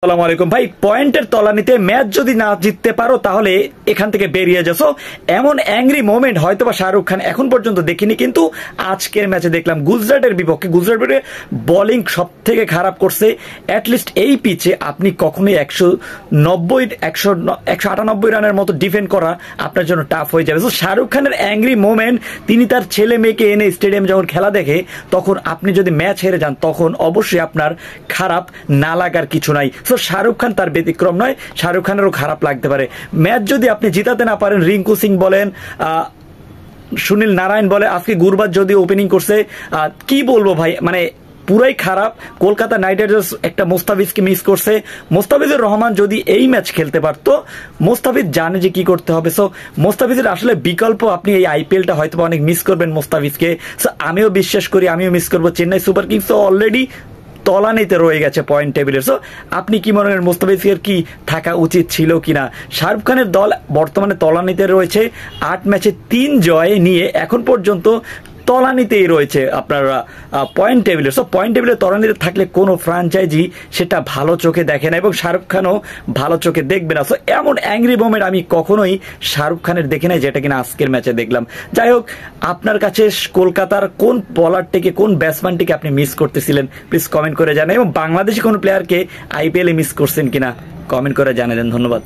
আসসালামু আলাইকুম ভাই, পয়েন্টের তলানিতে ম্যাচ যদি না জিততে পারো তাহলে এখান থেকে বেরিয়ে যাচ্ছ। এমন অ্যাংরি মোমেন্ট হয়তোবা শাহরুখ খান এখন পর্যন্ত দেখিনি, কিন্তু আজকের ম্যাচে দেখলাম গুজরাটের বিপক্ষে। গুজরাটের বোলিং সব থেকে খারাপ করছে। অ্যাটলিস্ট এই পিচে আপনি কখনোই 198 রানের মতো ডিফেন্ড করা আপনার জন্য টাফ হয়ে যাবে। তো শাহরুখ খানের অ্যাংরি মোমেন্ট, তিনি তার ছেলে মেয়েকে এনে স্টেডিয়াম যখন খেলা দেখে, তখন আপনি যদি ম্যাচ হেরে যান তখন অবশ্যই আপনার খারাপ না লাগার কিছু নাই। সো শাহরুখ খান তার ব্যতিক্রম নয়, শাহরুখ খানেরও খারাপ লাগতে পারে। ম্যাচ যদি আপনি জিতাতে না পারেন, রিঙ্কু সিং বলেন, সুনীল নারায়ণ বলে, আজকে গুরবাজ যদি ওপেনিং করছে, কি বলবো ভাই, মানে পুরাই খারাপ। কলকাতা নাইট রাইডার্স একটা মোস্তাফিজকে মিস করছে। মোস্তাফিজুর রহমান যদি এই ম্যাচ খেলতে পারতো, মোস্তাফিজ জানে যে কি করতে হবে। সো মোস্তাফিজের আসলে বিকল্প, আপনি এই আইপিএলটা হয়তো অনেক মিস করবেন মোস্তাফিজকে। সো আমিও বিশ্বাস করি, আমিও মিস করবো। চেন্নাই সুপার কিংস তো অলরেডি তলানিতে রয়ে গেছে পয়েন্ট টেবিলের। সো আপনি কি মনে করেন মোস্তাফিজের কি থাকা উচিত ছিল কিনা? শাহরুখ খানের দল বর্তমানে তলানিতে রয়েছে, 8 ম্যাচে 3 জয় নিয়ে এখন পর্যন্ত তলানিতেই রয়েছে আপনার পয়েন্ট টেবিলে। সো পয়েন্ট টেবিলে তলানিতে থাকলে কোনো ফ্র্যাঞ্চাইজি সেটা ভালো চোখে দেখে না, এবং শাহরুখ খানও ভালো চোখে দেখবে না। সো এমন অ্যাংরি মোমেন্ট আমি কখনোই শাহরুখ খানের দেখি নাই, যেটা কিনা আজকের ম্যাচে দেখলাম। যাই হোক, আপনার কাছে কলকাতার কোন বলারটিকে, কোন ব্যাটসম্যানটিকে আপনি মিস করতেছিলেন প্লিজ কমেন্ট করে জানান, এবং বাংলাদেশি কোন প্লেয়ারকে আইপিএলে মিস করছেন কিনা কমেন্ট করে জানিয়ে দেন। ধন্যবাদ।